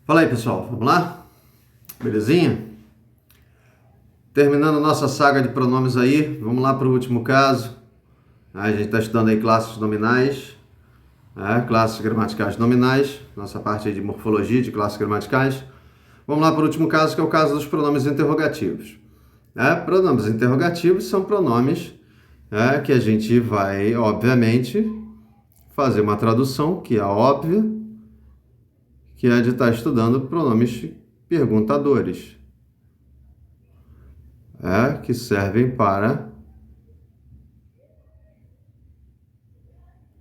Fala aí, pessoal, vamos lá? Belezinha? Terminando nossa saga de pronomes aí, vamos lá para o último caso. A gente está estudando aí classes nominais, classes gramaticais nominais, nossa parte aí de morfologia de classes gramaticais. Vamos lá para o último caso, que é o caso dos pronomes interrogativos. Pronomes interrogativos são pronomes que a gente vai, obviamente, fazer uma tradução, que é óbvia, que é de estar estudando pronomes perguntadores. Que servem para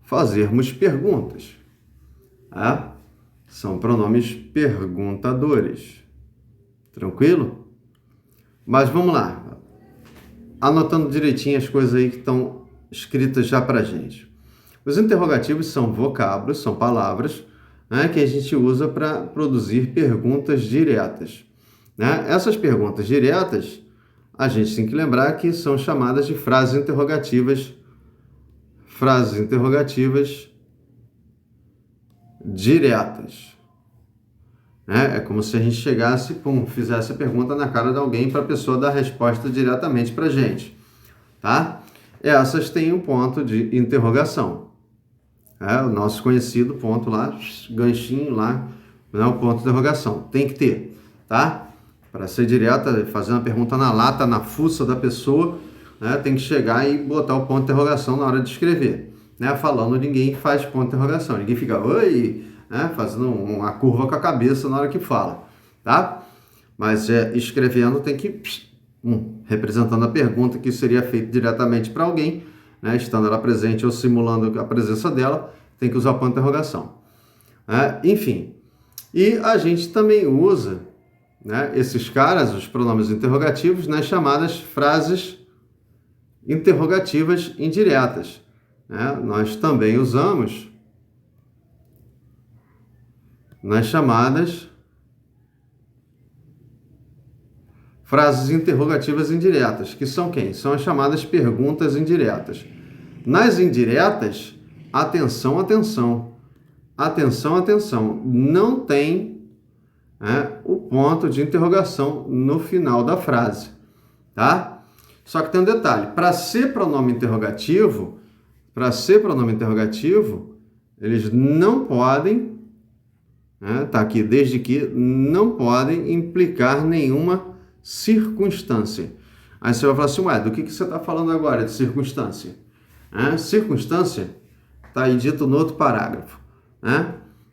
fazermos perguntas. São pronomes perguntadores. Tranquilo? Mas vamos lá. Anotando direitinho as coisas aí que estão escritas já para a gente. Os interrogativos são vocábulos, são palavras que a gente usa para produzir perguntas diretas. Essas perguntas diretas, a gente tem que lembrar que são chamadas de frases interrogativas diretas. É como se a gente chegasse, fizesse a pergunta na cara de alguém para a pessoa dar a resposta diretamente para a gente. Tá? Essas têm um ponto de interrogação. O nosso conhecido ponto lá, ganchinho lá, o ponto de interrogação. Tem que ter, tá? Para ser direta, fazer uma pergunta na lata, na fuça da pessoa, tem que chegar e botar o ponto de interrogação na hora de escrever. Falando, ninguém faz ponto de interrogação. Ninguém fica, oi, fazendo uma curva com a cabeça na hora que fala, tá? Mas escrevendo tem que, representando a pergunta que seria feita diretamente para alguém, estando ela presente ou simulando a presença dela, tem que usar o ponto de interrogação. Enfim, e a gente também usa esses caras, os pronomes interrogativos, nas chamadas frases interrogativas indiretas. Nós também usamos nas chamadas frases interrogativas indiretas, que são quem? São as chamadas perguntas indiretas. Nas indiretas, atenção, atenção. Atenção, atenção. Não tem o ponto de interrogação no final da frase, tá? Só que tem um detalhe. Para ser pronome interrogativo, eles não podem, tá aqui, desde que não podem implicar nenhuma circunstância. Aí você vai falar assim, do que você está falando agora de circunstância? Circunstância está aí dito no outro parágrafo.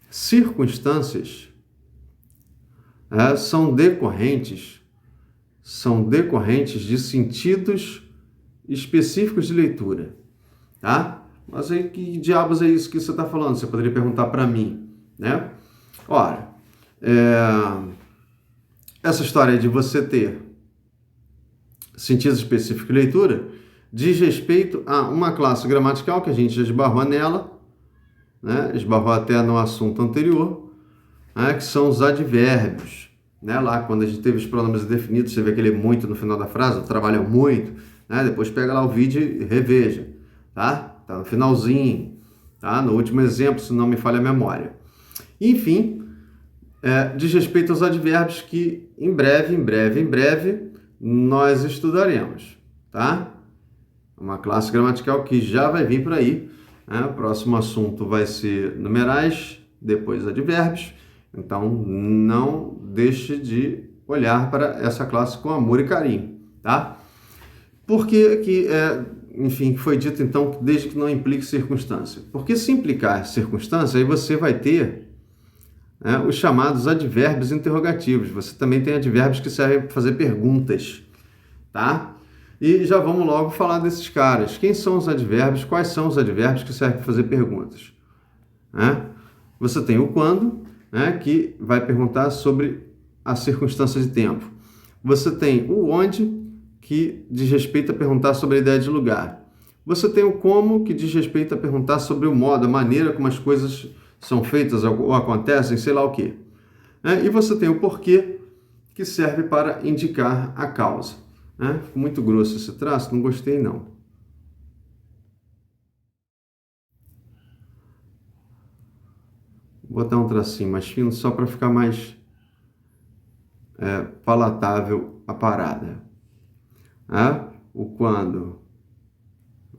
Circunstâncias são decorrentes de sentidos específicos de leitura, tá? Mas aí, que diabos é isso que você está falando? Você poderia perguntar para mim, Ora, essa história de você ter sentidos específicos de leitura diz respeito a uma classe gramatical que a gente já esbarrou nela, esbarrou até no assunto anterior, que são os advérbios. Lá, quando a gente teve os pronomes indefinidos, você vê aquele muito no final da frase, trabalha muito, depois pega lá o vídeo e reveja, tá? Tá no finalzinho, tá? No último exemplo, se não me falha a memória. Enfim, diz respeito aos advérbios que em breve nós estudaremos, tá? Uma classe gramatical que já vai vir por aí. O próximo assunto vai ser numerais, depois advérbios. Então, não deixe de olhar para essa classe com amor e carinho, tá? Por que enfim, foi dito então, desde que não implique circunstância? Porque se implicar circunstância, aí você vai ter os chamados advérbios interrogativos. Você também tem advérbios que servem para fazer perguntas, tá? E já vamos logo falar desses caras. Quem são os advérbios? Quais são os advérbios que servem para fazer perguntas? Você tem o quando, que vai perguntar sobre a circunstância de tempo. Você tem o onde, que diz respeito a perguntar sobre a ideia de lugar. Você tem o como, que diz respeito a perguntar sobre o modo, a maneira como as coisas são feitas ou acontecem, sei lá o quê. E você tem o porquê, que serve para indicar a causa. Ficou muito grosso esse traço, não gostei não. Vou botar um tracinho mais fino só para ficar mais palatável a parada. O quando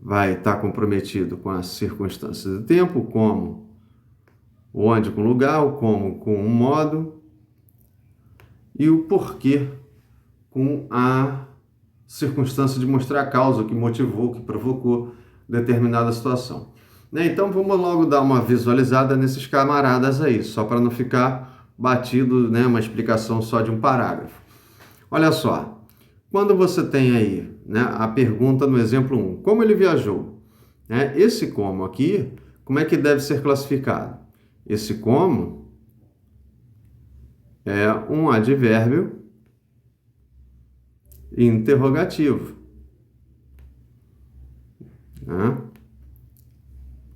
vai estar comprometido com as circunstâncias do tempo, o como, o onde com o lugar, o como com o modo e o porquê com a circunstância de mostrar a causa que motivou, que provocou determinada situação. Então vamos logo dar uma visualizada nesses camaradas aí, só para não ficar batido, uma explicação só de um parágrafo. Olha só, quando você tem aí a pergunta no exemplo 1, como ele viajou? Esse como aqui, como é que deve ser classificado? Esse como é um advérbio interrogativo.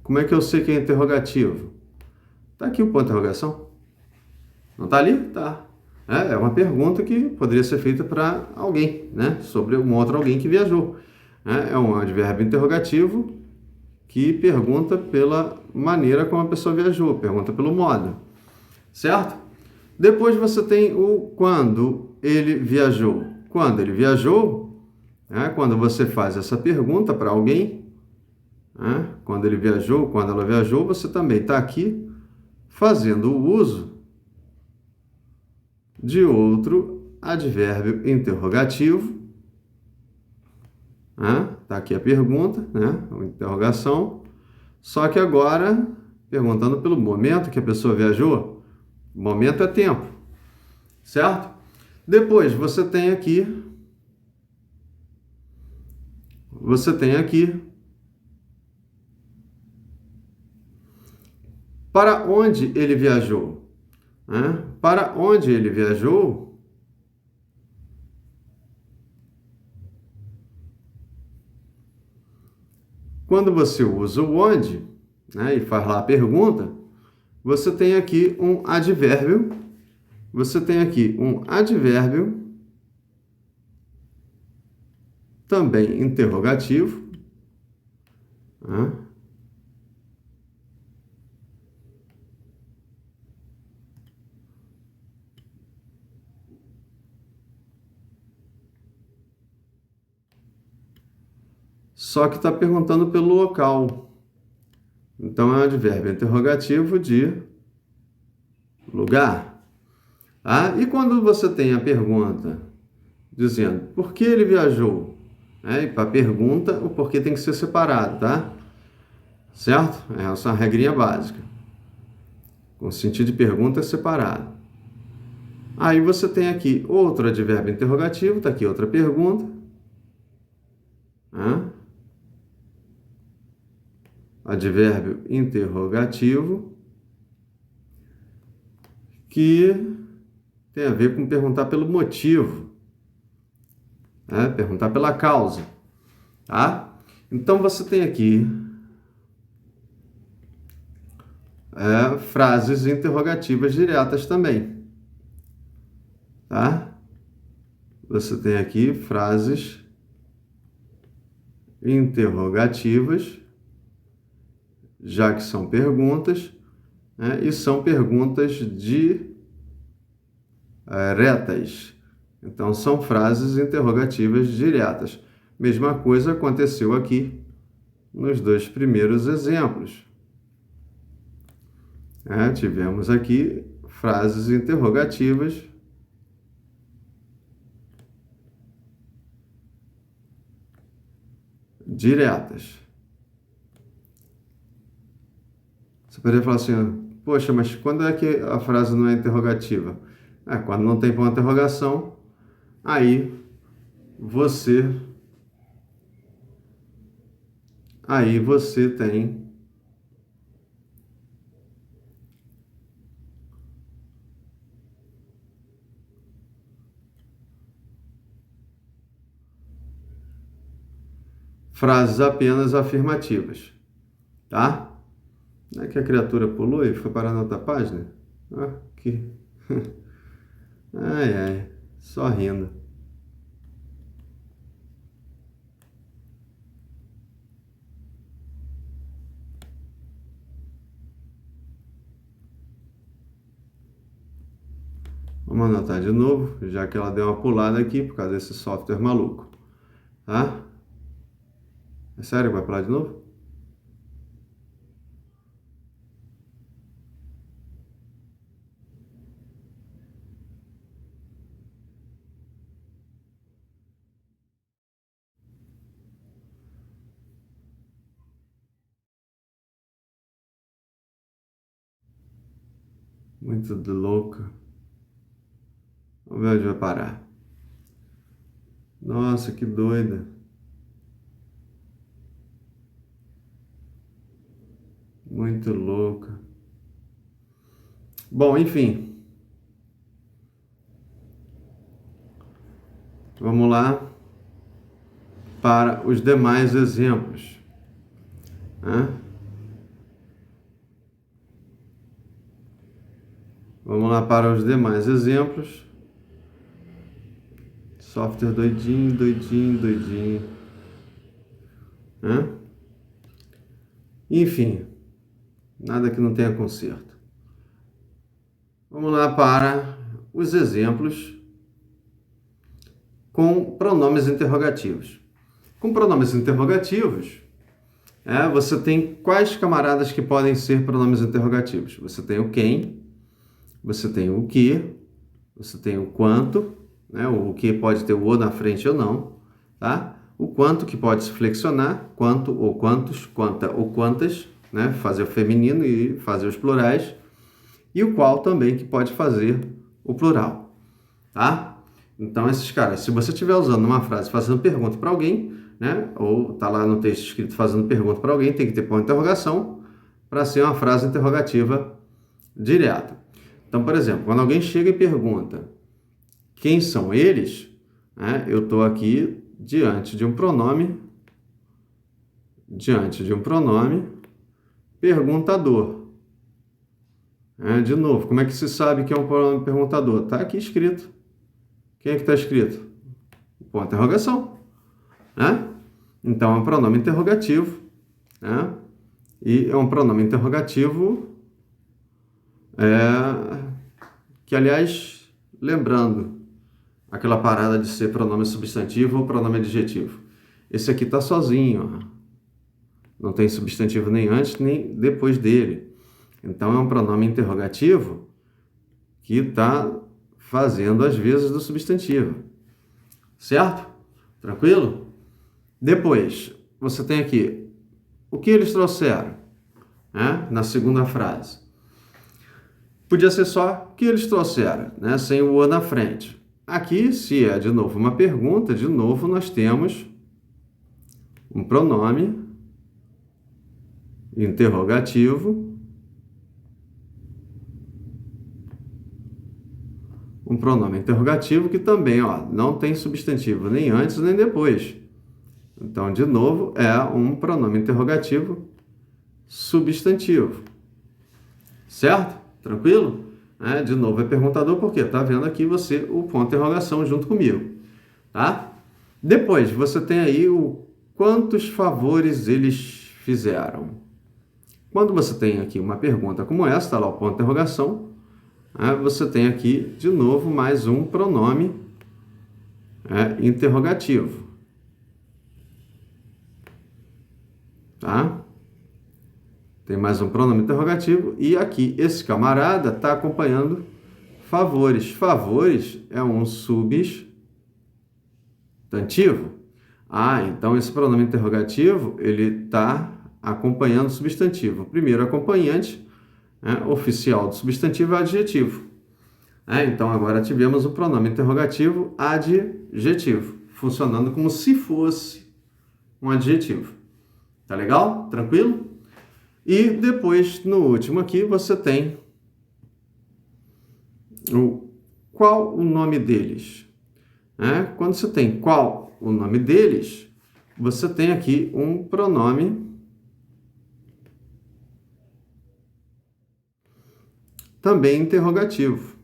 Como é que eu sei que é interrogativo? Está aqui o ponto de interrogação. Não está ali? Tá. É uma pergunta que poderia ser feita para alguém, sobre um outro alguém que viajou. É um advérbio interrogativo que pergunta pela maneira como a pessoa viajou, pergunta pelo modo, certo? Depois você tem o quando ele viajou. Quando ele viajou, quando você faz essa pergunta para alguém, quando ele viajou, quando ela viajou, você também está aqui fazendo o uso de outro advérbio interrogativo. Está aqui a pergunta, a interrogação, só que agora perguntando pelo momento que a pessoa viajou. Momento é tempo, certo? Depois você tem aqui para onde ele viajou. Para onde ele viajou, quando você usa o onde, e faz lá a pergunta, você tem aqui um advérbio, também interrogativo, só que está perguntando pelo local. Então, é um advérbio interrogativo de lugar. E quando você tem a pergunta dizendo por que ele viajou? E para a pergunta, o porquê tem que ser separado, tá? Certo? Essa é uma regrinha básica. Com sentido de pergunta separado. Aí você tem aqui outro advérbio interrogativo, está aqui outra pergunta. Advérbio interrogativo que tem a ver com perguntar pelo motivo, perguntar pela causa, tá? Então você tem aqui frases interrogativas diretas também, tá? Você tem aqui frases interrogativas, já que são perguntas, e são perguntas diretas. Então, são frases interrogativas diretas. Mesma coisa aconteceu aqui nos dois primeiros exemplos. Tivemos aqui frases interrogativas diretas. Você poderia falar assim, poxa, mas quando é que a frase não é interrogativa? Quando não tem ponto de interrogação, aí você tem frases apenas afirmativas, tá? Não é que a criatura pulou e foi parar na outra página? Aqui. Ai, só rindo. Vamos anotar de novo, já que ela deu uma pulada aqui por causa desse software maluco. Tá? É sério que vai pular de novo? Muito louca. Vamos ver onde vai parar. Nossa, que doida. Muito louca. Bom, enfim. Vamos lá para os demais exemplos. Né? Vamos lá para os demais exemplos. Software doidinho, doidinho, doidinho. Né? Enfim, nada que não tenha conserto. Vamos lá para os exemplos com pronomes interrogativos. Com pronomes interrogativos, você tem quais camaradas que podem ser pronomes interrogativos? Você tem o quem, você tem o que, você tem o quanto, né? O que pode ter o o na frente ou não, tá? O quanto que pode se flexionar, quanto ou quantos, quanta ou quantas, né? Fazer o feminino e fazer os plurais. E o qual também que pode fazer o plural, tá? Então, esses caras, se você estiver usando uma frase fazendo pergunta para alguém, né? Ou tá lá no texto escrito fazendo pergunta para alguém, tem que ter ponto de interrogação para ser uma frase interrogativa direta. Então, por exemplo, quando alguém chega e pergunta quem são eles, né? Eu estou aqui diante de um pronome perguntador. De novo, como é que se sabe que é um pronome perguntador? Está aqui escrito. Quem é que está escrito? Ponto de interrogação. Né? Então, é um pronome interrogativo. Né? E é um pronome interrogativo que, aliás, lembrando aquela parada de ser pronome substantivo ou pronome adjetivo. Esse aqui está sozinho. Ó. Não tem substantivo nem antes nem depois dele. Então, é um pronome interrogativo que está fazendo as vezes do substantivo. Certo? Tranquilo? Depois, você tem aqui o que eles trouxeram, né? Na segunda frase. Podia ser só o que eles trouxeram, né? Sem o o na frente. Aqui, se é de novo uma pergunta, de novo nós temos um pronome interrogativo. Um pronome interrogativo que também não tem substantivo nem antes nem depois. Então, de novo, é um pronome interrogativo substantivo. Certo? Tranquilo? De novo, é perguntador porque está vendo aqui você o ponto de interrogação junto comigo. Tá? Depois, você tem aí o quantos favores eles fizeram. Quando você tem aqui uma pergunta como essa, está lá o ponto de interrogação, você tem aqui, de novo, mais um pronome interrogativo. Tá? Tem mais um pronome interrogativo e aqui esse camarada está acompanhando favores. Favores é um substantivo. Então esse pronome interrogativo ele está acompanhando o substantivo. O primeiro acompanhante oficial do substantivo é adjetivo. Então agora tivemos o pronome interrogativo adjetivo, funcionando como se fosse um adjetivo. Tá legal? Tranquilo? E depois, no último aqui, você tem qual o nome deles. Quando você tem qual o nome deles, você tem aqui um pronome também interrogativo.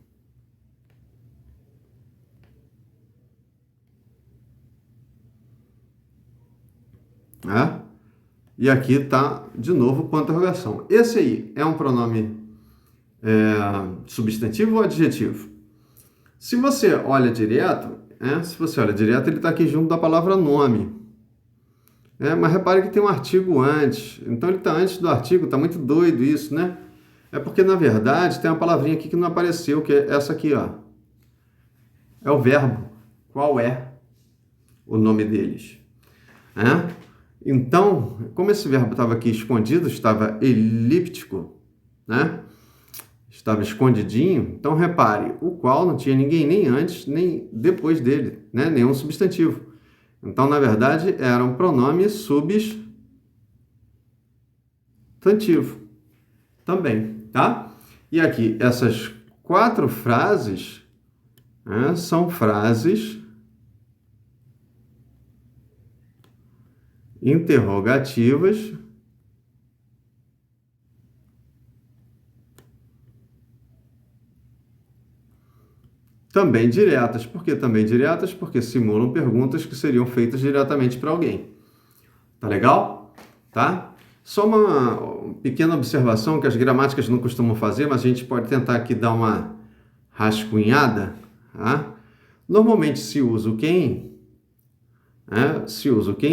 E aqui está, de novo, ponto de interrogação. Esse aí é um pronome substantivo ou adjetivo? Se você olha direto, ele está aqui junto da palavra nome. Mas repare que tem um artigo antes. Então ele está antes do artigo, está muito doido isso, né? É porque, na verdade, tem uma palavrinha aqui que não apareceu, que é essa aqui, ó. É o verbo. Qual é o nome deles? Então, como esse verbo estava aqui escondido, estava elíptico, né? Estava escondidinho, então repare, o qual não tinha ninguém nem antes, nem depois dele, né? Nenhum substantivo. Então, na verdade, era um pronome substantivo também, tá? E aqui, essas 4 frases, são frases interrogativas também diretas. Por que também diretas? Porque simulam perguntas que seriam feitas diretamente para alguém. Tá legal? Tá? Só uma pequena observação que as gramáticas não costumam fazer, mas a gente pode tentar aqui dar uma rascunhada. Tá? Normalmente se usa o quem,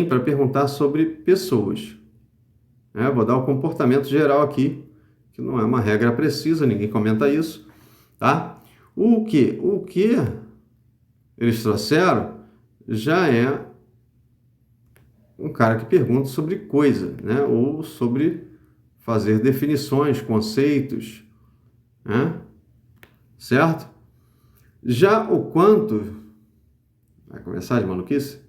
para perguntar sobre pessoas. Vou dar o comportamento geral aqui, que não é uma regra precisa, ninguém comenta isso. Tá? O que eles trouxeram já é um cara que pergunta sobre coisa, né? Ou sobre fazer definições, conceitos, né? Certo? Já o quanto, vai começar de maluquice?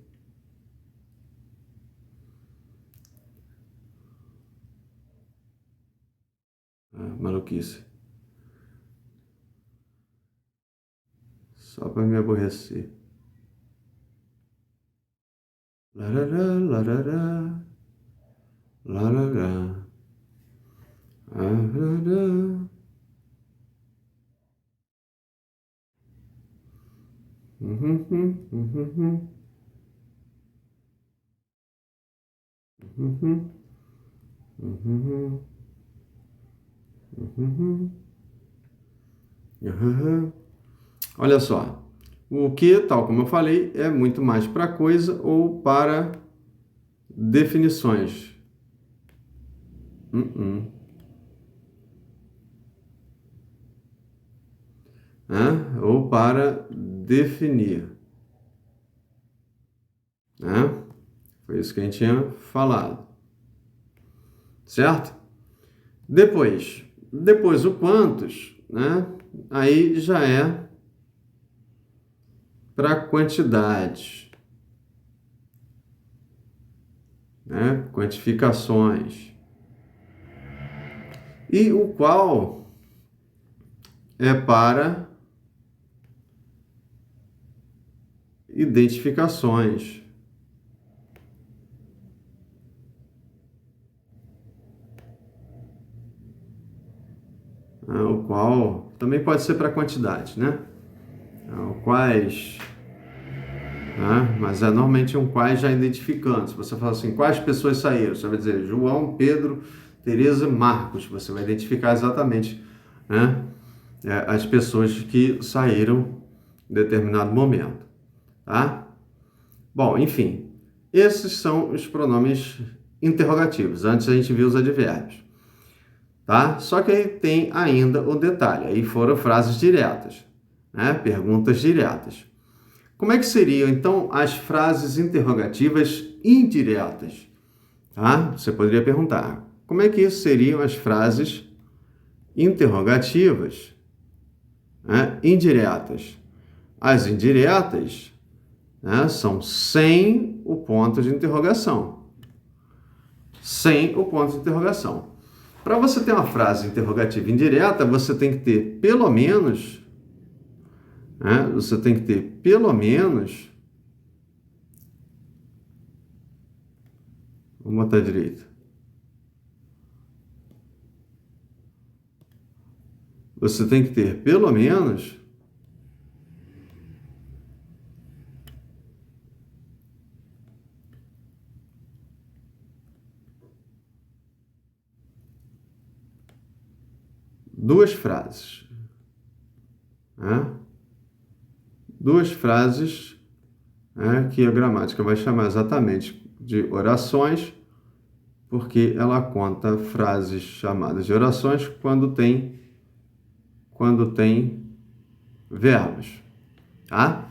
Maluquice. Só para me aborrecer. Larará, larará, larará, larará. Uhum, uhum, uhum, uhum, uhum, uhum. Olha só, o que, tal como eu falei, é muito mais para coisa ou para definições. Uh-uh. Ou para definir. Né? Foi isso que a gente tinha falado. Certo? Depois o quantos, né? Aí já é para quantidades, né? Quantificações. E o qual é para identificações. O qual também pode ser para quantidade, né? O quais, né? Mas é normalmente um quais já identificando. Se você fala assim, quais pessoas saíram? Você vai dizer João, Pedro, Teresa, Marcos. Você vai identificar exatamente, né? As pessoas que saíram em determinado momento, tá? Bom, enfim, esses são os pronomes interrogativos. Antes a gente viu os advérbios, tá? Só que aí tem ainda o detalhe. Aí foram frases diretas, né? Perguntas diretas. Como é que seriam, então, as frases interrogativas indiretas? Tá? Você poderia perguntar, como é que seriam as frases interrogativas, né, indiretas? As indiretas, né, são sem o ponto de interrogação. Sem o ponto de interrogação. Para você ter uma frase interrogativa indireta, você tem que ter pelo menos, vamos botar direito. Você tem que ter pelo menos duas frases, né? duas frases, né, que a gramática vai chamar exatamente de orações, porque ela conta frases chamadas de orações quando tem verbos, tá?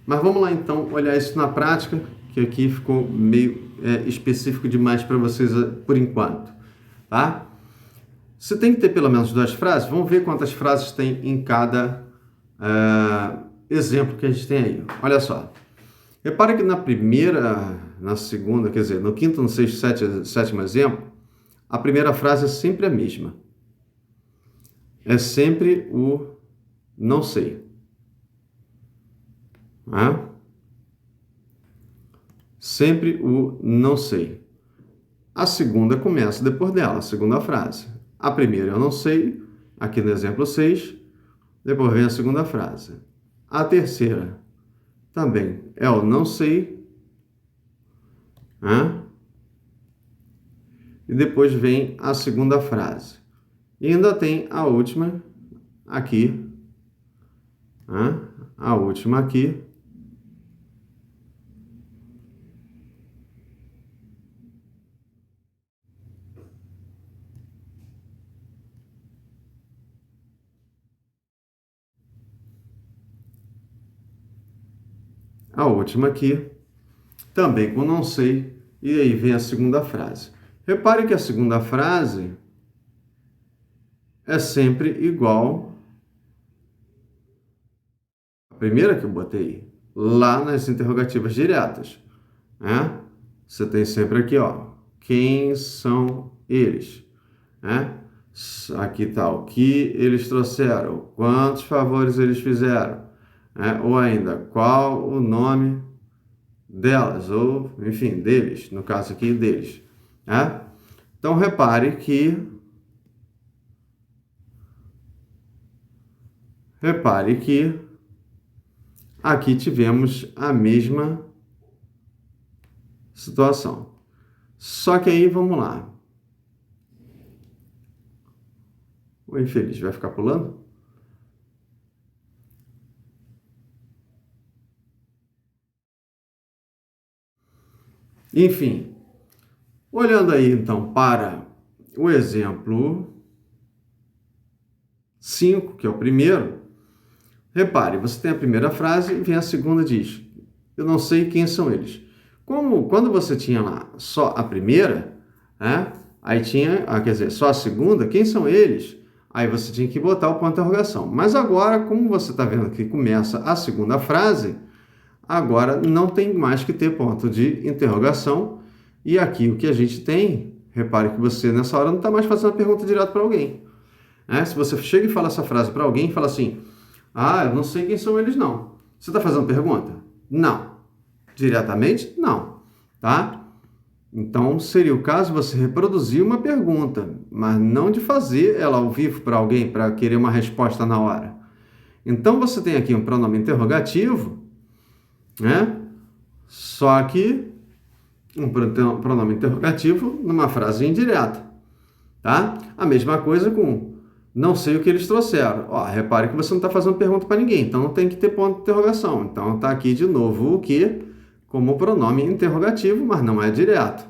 Mas vamos lá então olhar isso na prática, que aqui ficou meio específico demais para vocês por enquanto, tá? Você tem que ter pelo menos duas frases. Vamos ver quantas frases tem em cada exemplo que a gente tem aí. Olha só. Repare que na primeira, na segunda, quer dizer, no quinto, no sexto, sétimo exemplo, a primeira frase é sempre a mesma. É sempre o não sei. Né? Sempre o não sei. A segunda começa depois dela, a segunda frase. A primeira eu não sei, aqui no exemplo 6, depois vem a segunda frase. A terceira também é o não sei, né? E depois vem a segunda frase. E ainda tem a última aqui, né? A última aqui. A última aqui, também com não sei, e aí vem a segunda frase. Repare que a segunda frase é sempre igual à primeira que eu botei, lá nas interrogativas diretas, né? Você tem sempre aqui, ó, quem são eles, né? Aqui está o que eles trouxeram, quantos favores eles fizeram, né? Ou ainda, qual o nome delas, ou, enfim, deles, no caso aqui, deles, né? Então, repare que aqui tivemos a mesma situação. Só que aí, vamos lá. O infeliz vai ficar pulando? Enfim, olhando aí então para o exemplo 5, que é o primeiro, repare, você tem a primeira frase e vem a segunda diz, eu não sei quem são eles. Como quando você tinha lá só a primeira, né? Aí tinha, quer dizer, só a segunda, quem são eles? Aí você tinha que botar o ponto de interrogação. Mas agora, como você está vendo que começa a segunda frase, agora não tem mais que ter ponto de interrogação. E aqui o que a gente tem, repare que você nessa hora não está mais fazendo a pergunta direto para alguém. Né? Se você chega e fala essa frase para alguém, fala assim, eu não sei quem são eles não. Você está fazendo pergunta? Não. Diretamente? Não. Tá? Então, seria o caso de você reproduzir uma pergunta, mas não de fazer ela ao vivo para alguém, para querer uma resposta na hora. Então, você tem aqui um pronome interrogativo, né? Só que um pronome interrogativo numa frase indireta, tá? A mesma coisa com não sei o que eles trouxeram. Ó, repare que você não está fazendo pergunta para ninguém, então não tem que ter ponto de interrogação. Então, está aqui de novo o que como pronome interrogativo, mas não é direto.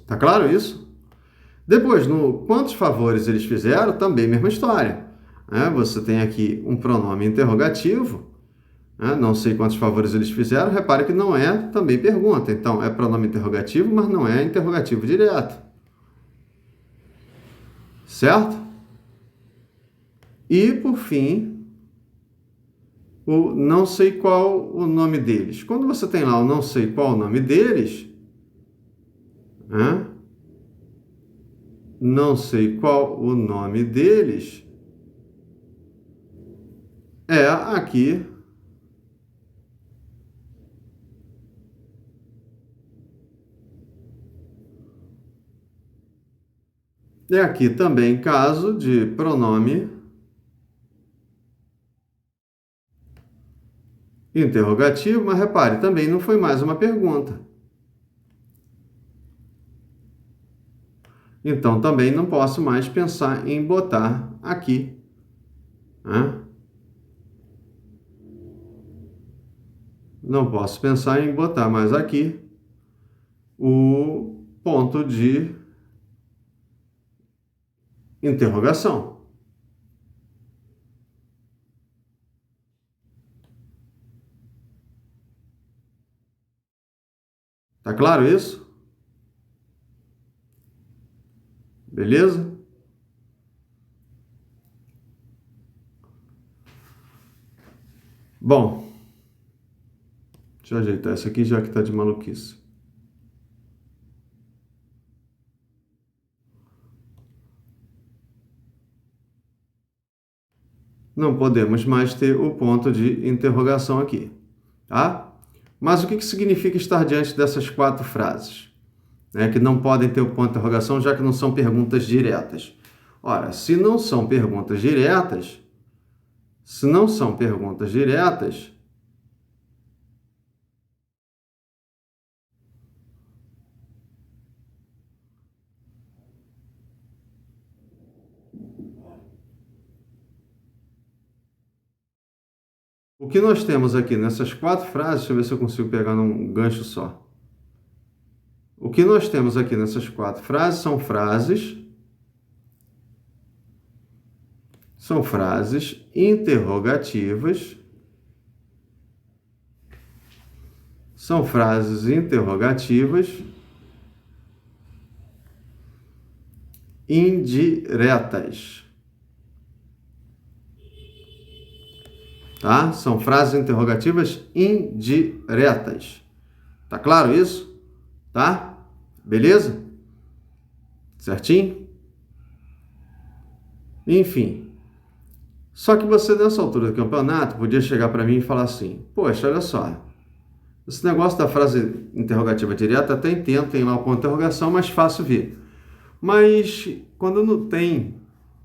Tá claro isso? Depois, no quantos favores eles fizeram, também mesma história. Né? Você tem aqui um pronome interrogativo, né? Não sei quantos favores eles fizeram, repare que não é também pergunta. Então, é pronome interrogativo, mas não é interrogativo direto. Certo? E, por fim, o não sei qual o nome deles. Quando você tem lá o não sei qual o nome deles, né? Não sei qual o nome deles, é aqui também caso de pronome interrogativo, mas repare, também não foi mais uma pergunta. Então, também não posso mais pensar em botar aqui Né? Não posso pensar em botar mais aqui o ponto de interrogação. Tá claro isso? Beleza? Bom, deixa eu ajeitar isso aqui já que tá de maluquice. Não podemos mais ter o ponto de interrogação aqui, tá? Mas o que significa estar diante dessas 4 frases? Que não podem ter o ponto de interrogação, já que não são perguntas diretas. Ora, se não são perguntas diretas, o que nós temos aqui nessas 4 frases, deixa eu ver se eu consigo pegar num gancho só. O que nós temos aqui nessas 4 frases são frases interrogativas. São frases interrogativas indiretas. Tá? São frases interrogativas indiretas. Tá claro isso? Tá? Beleza? Certinho? Enfim. Só que você, nessa altura do campeonato, podia chegar para mim e falar assim: poxa, olha só, esse negócio da frase interrogativa direta até entendo, tem lá o ponto de interrogação, mas fácil ver. Mas quando não tem,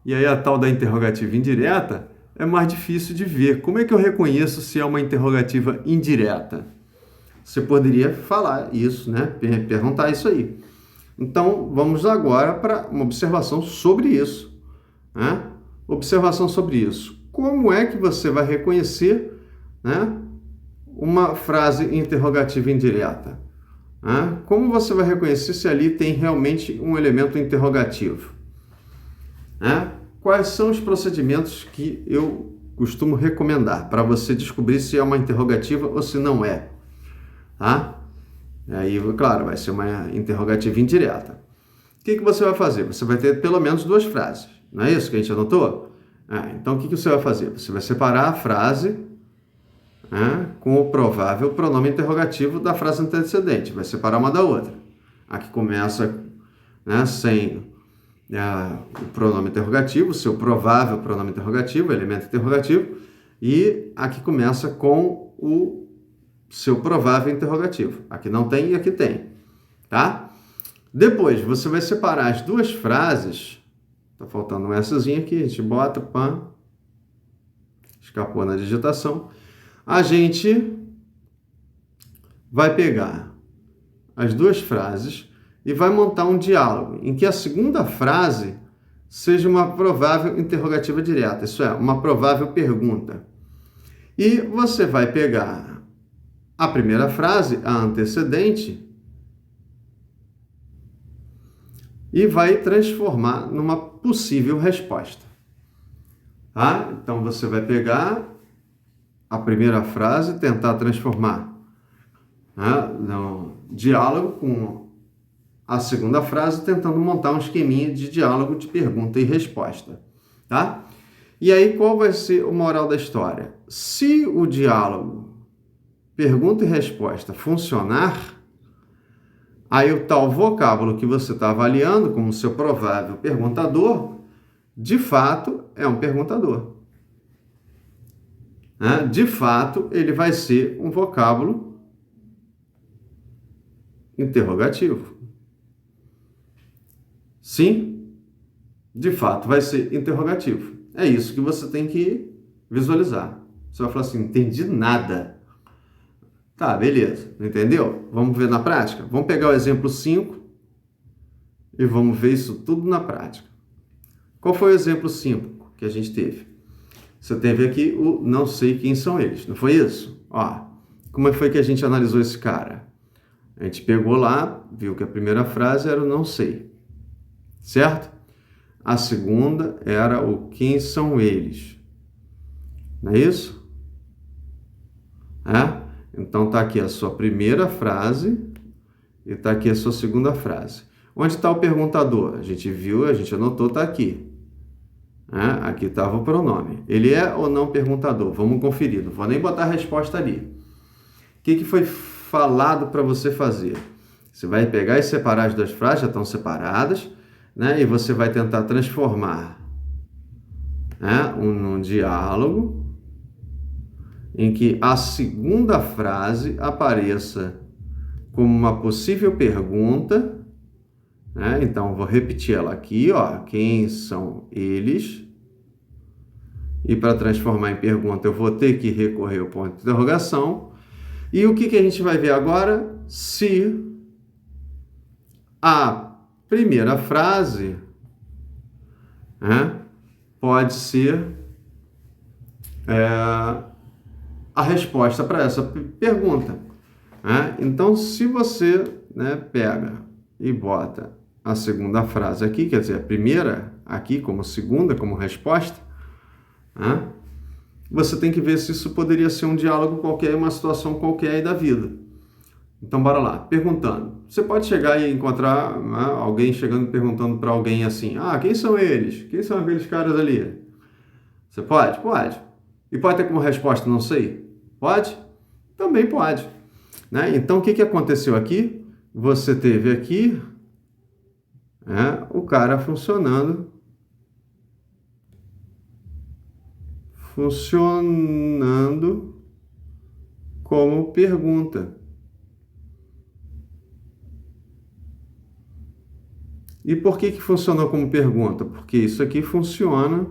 e aí a tal da interrogativa indireta, é mais difícil de ver. Como é que eu reconheço se é uma interrogativa indireta? Você poderia falar isso, né? Perguntar isso aí. Então, vamos agora para uma observação sobre isso. Né? Observação sobre isso. Como é que você vai reconhecer, né, uma frase interrogativa indireta? Né? Como você vai reconhecer se ali tem realmente um elemento interrogativo? Né? Quais são os procedimentos que eu costumo recomendar para você descobrir se é uma interrogativa ou se não é? Tá? Aí, claro, vai ser uma interrogativa indireta. O que você vai fazer? Você vai ter pelo menos 2 frases. Não é isso que a gente anotou? Então, o que você vai fazer? Você vai separar a frase, né, com o provável pronome interrogativo da frase antecedente. Vai separar uma da outra. A que começa, né, sem o pronome interrogativo, o seu provável pronome interrogativo, elemento interrogativo, e a que começa com o seu provável interrogativo. Aqui não tem e aqui tem. Tá? Depois, você vai separar as 2 frases. Tá faltando um Szinho aqui, a gente bota, pã, escapou na digitação. A gente vai pegar as 2 frases e vai montar um diálogo em que a segunda frase seja uma provável interrogativa direta, isso é, uma provável pergunta. E você vai pegar a primeira frase, a antecedente, e vai transformar numa possível resposta. Tá? Então, você vai pegar a primeira frase, tentar transformar, né, no diálogo com a segunda frase, tentando montar um esqueminha de diálogo de pergunta e resposta. Tá? E aí, qual vai ser o moral da história? Se o diálogo pergunta e resposta funcionar, aí o tal vocábulo que você está avaliando como seu provável perguntador, de fato, é um perguntador. Né? De fato, ele vai ser um vocábulo interrogativo. Sim, de fato, vai ser interrogativo. É isso que você tem que visualizar. Você vai falar assim, não entendi nada. Tá, beleza. Entendeu? Vamos ver na prática? Vamos pegar o exemplo 5 e vamos ver isso tudo na prática. Qual foi o exemplo 5 que a gente teve? Você teve aqui o não sei quem são eles, não foi isso? Ó, como foi que a gente analisou esse cara? A gente pegou lá, viu que a primeira frase era o não sei, certo? A segunda era o quem são eles, não é isso? É? Então tá aqui a sua primeira frase e tá aqui a sua segunda frase. Onde está o perguntador? A gente viu, a gente anotou, tá aqui. Aqui estava o pronome. Ele é ou não perguntador? Vamos conferir. Não vou nem botar a resposta ali. O que foi falado para você fazer? Você vai pegar e separar as duas frases, já estão separadas, né? E você vai tentar transformar, num diálogo em que a segunda frase apareça como uma possível pergunta, né? Então, vou repetir ela aqui, ó. Quem são eles? E para transformar em pergunta, eu vou ter que recorrer ao ponto de interrogação. E o que a gente vai ver agora? Se a primeira frase, pode ser a resposta para essa pergunta. Então, se você pega e bota a segunda frase aqui, quer dizer, a primeira aqui como segunda, como resposta, você tem que ver se isso poderia ser um diálogo qualquer, uma situação qualquer aí da vida. Então, bora lá. Perguntando. Você pode chegar e encontrar alguém chegando e perguntando para alguém assim, quem são eles? Quem são aqueles caras ali? Você pode? Pode. E pode ter como resposta, não sei? Pode? Também pode. Então, o que aconteceu aqui? Você teve aqui o cara funcionando como pergunta. E por que funcionou como pergunta? Porque isso aqui funciona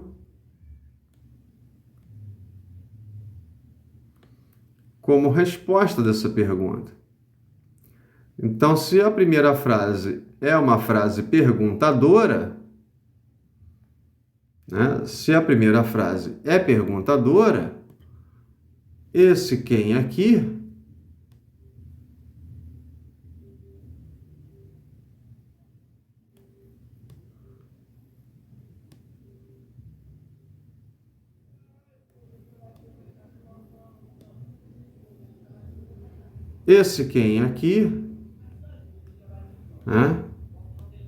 como resposta dessa pergunta. Então, se a primeira frase é uma frase perguntadora, se a primeira frase é perguntadora, esse quem aqui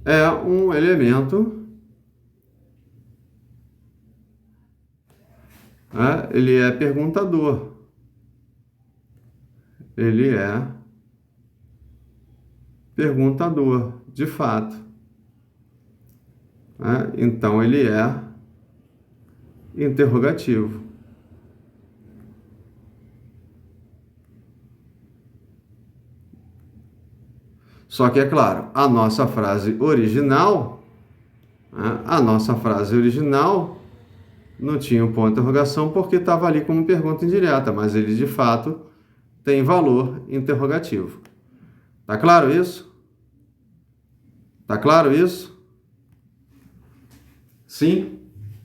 é um elemento, ele é perguntador. Ele é perguntador, de fato. Então, ele é interrogativo. Só que, é claro, a nossa frase original não tinha um ponto de interrogação porque estava ali como pergunta indireta, mas ele, de fato, tem valor interrogativo. Tá claro isso? Tá claro isso? Sim?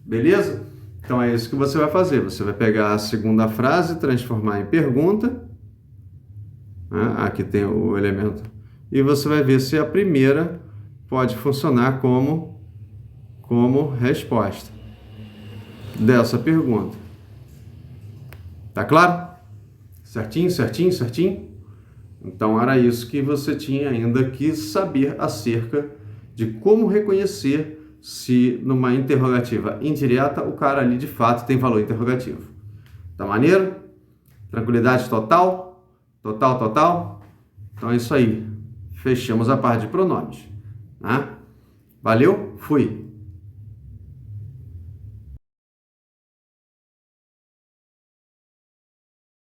Beleza? Então, é isso que você vai fazer. Você vai pegar a segunda frase, transformar em pergunta. Aqui tem o elemento. E você vai ver se a primeira pode funcionar como resposta dessa pergunta. Tá claro? Certinho, certinho, certinho? Então, era isso que você tinha ainda que saber acerca de como reconhecer se numa interrogativa indireta o cara ali de fato tem valor interrogativo. Tá maneiro? Tranquilidade total? Total? Então é isso aí. Fechamos a parte de pronomes. Valeu? Fui!